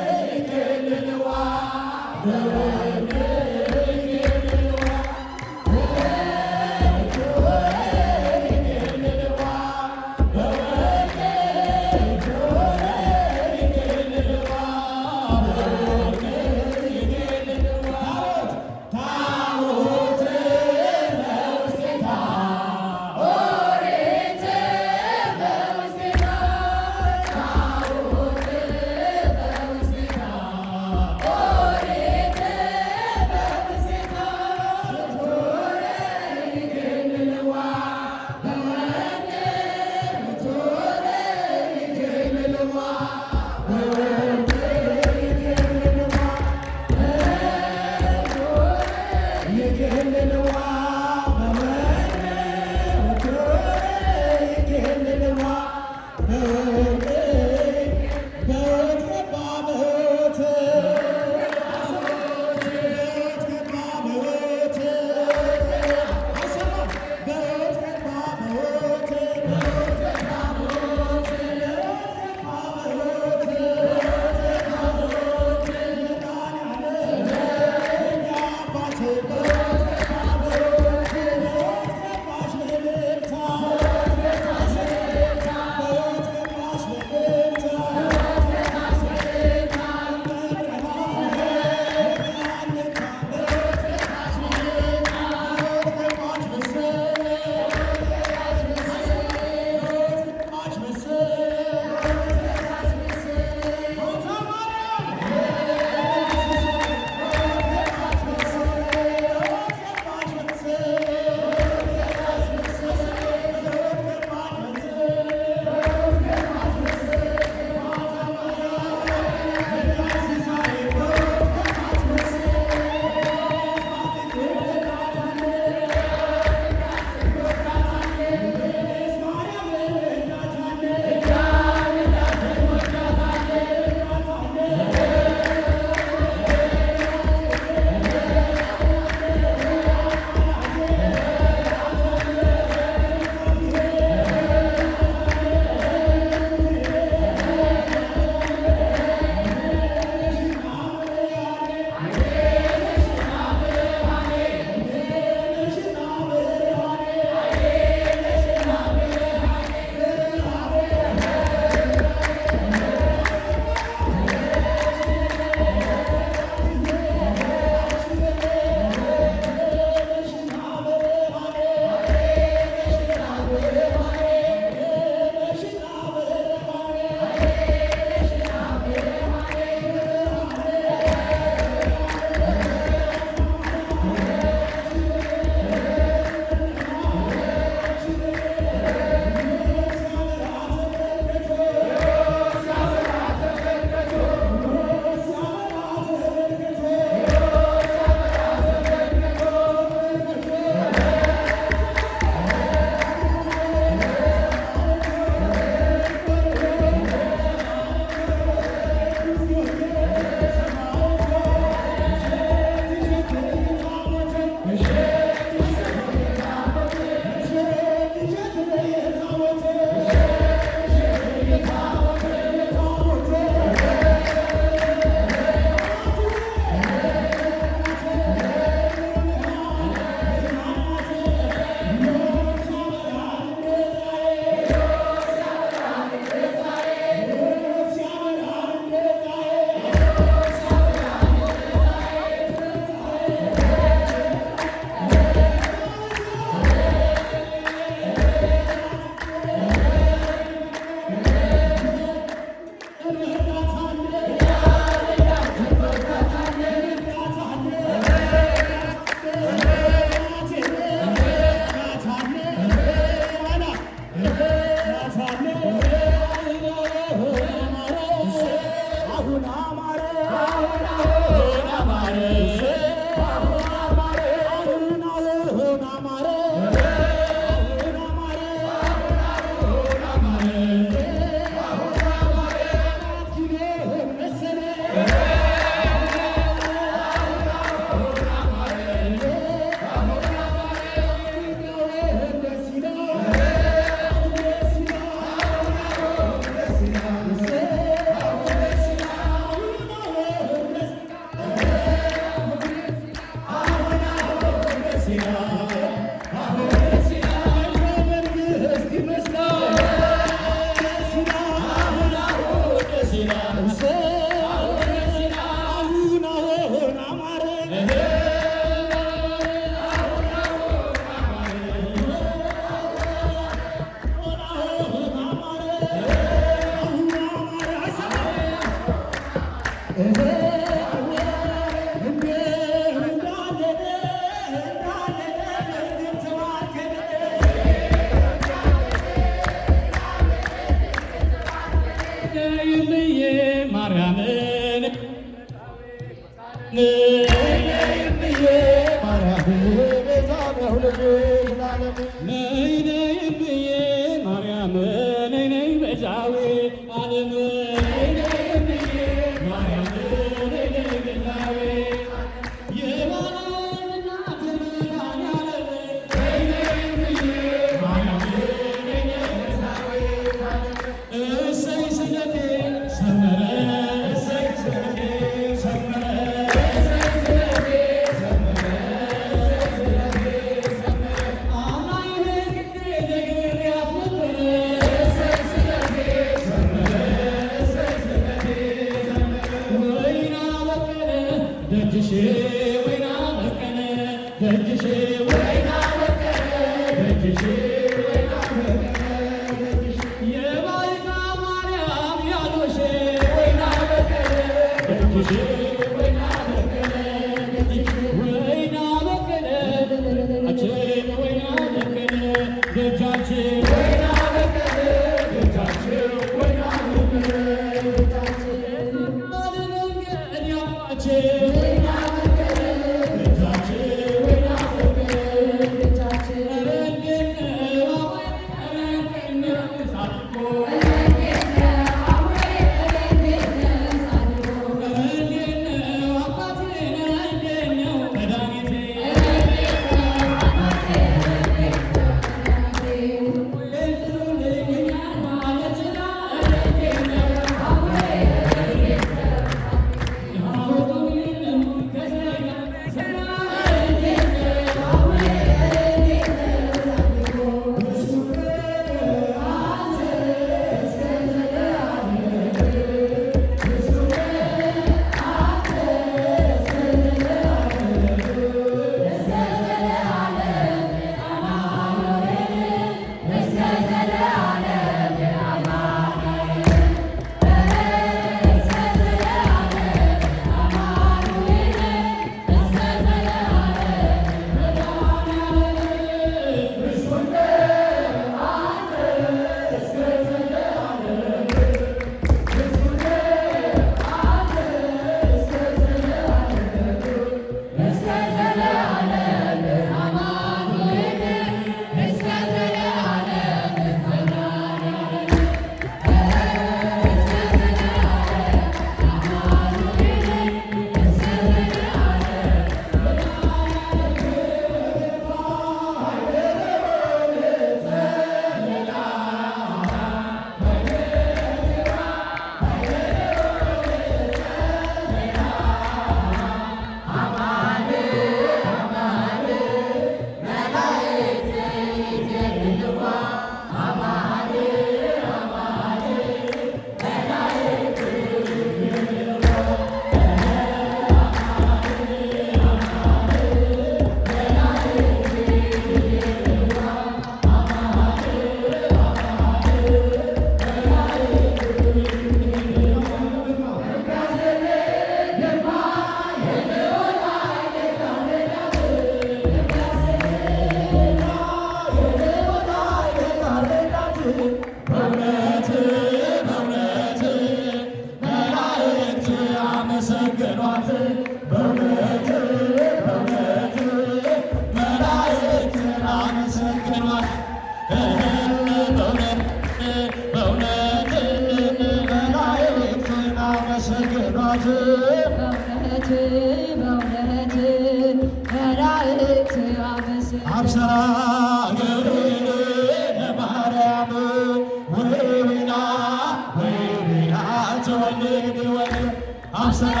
Speaker 6: አብሰራ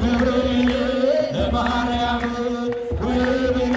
Speaker 6: ገብርኤል ለማርያም ውብና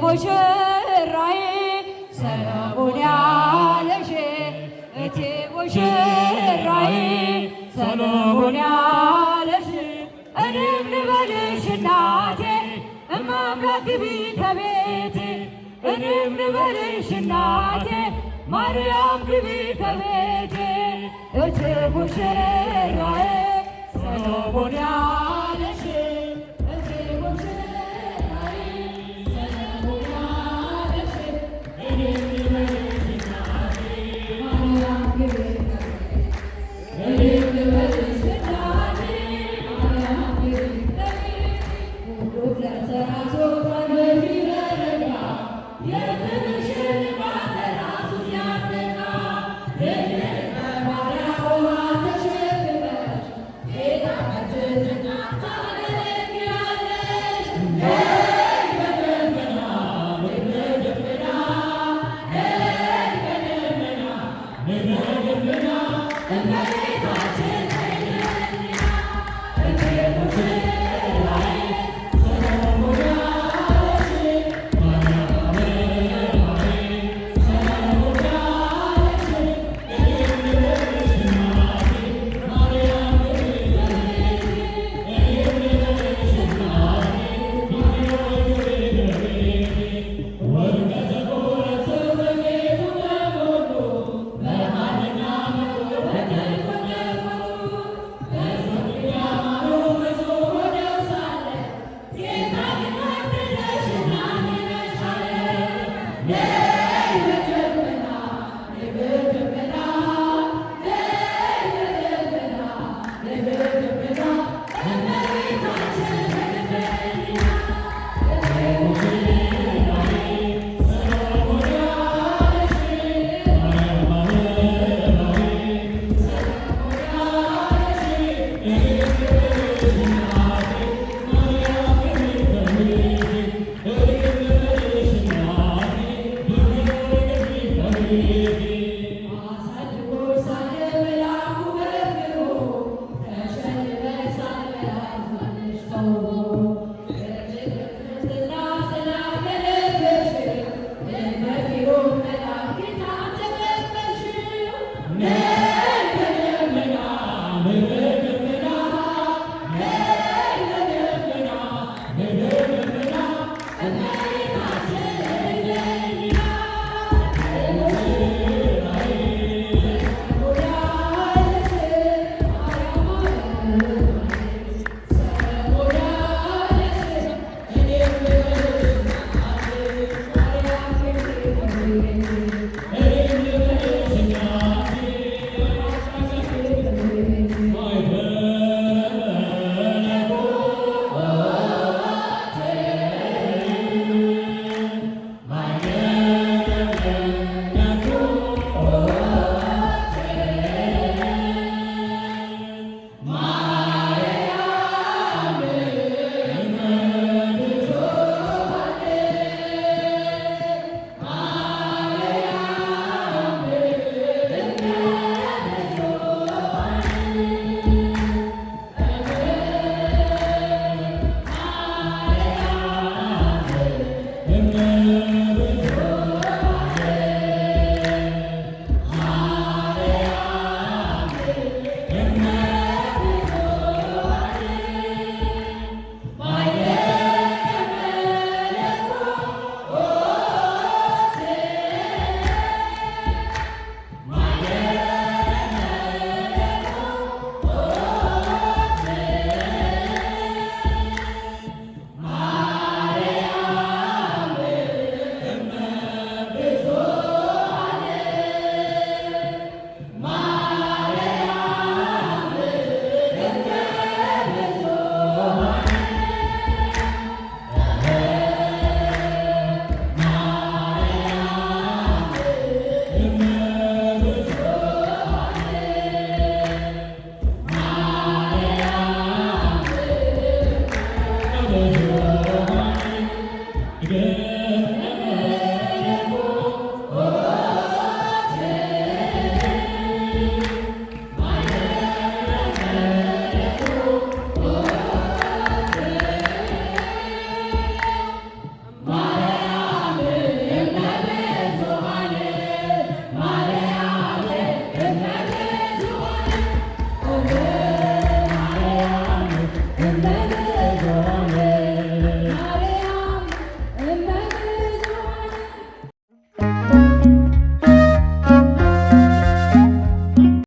Speaker 1: ሙሽራዬ ሰሎሞን ያለሽ እቴ ሙሽራዬ ሰሎሞን ያለሽ እኔም ልበልሽ እናቴ እማምላክ ግቢ ከቤቴ እኔም ልበልሽ እናቴ ማርያም ግቢ ከቤቴ እቴ ሙሽራዬ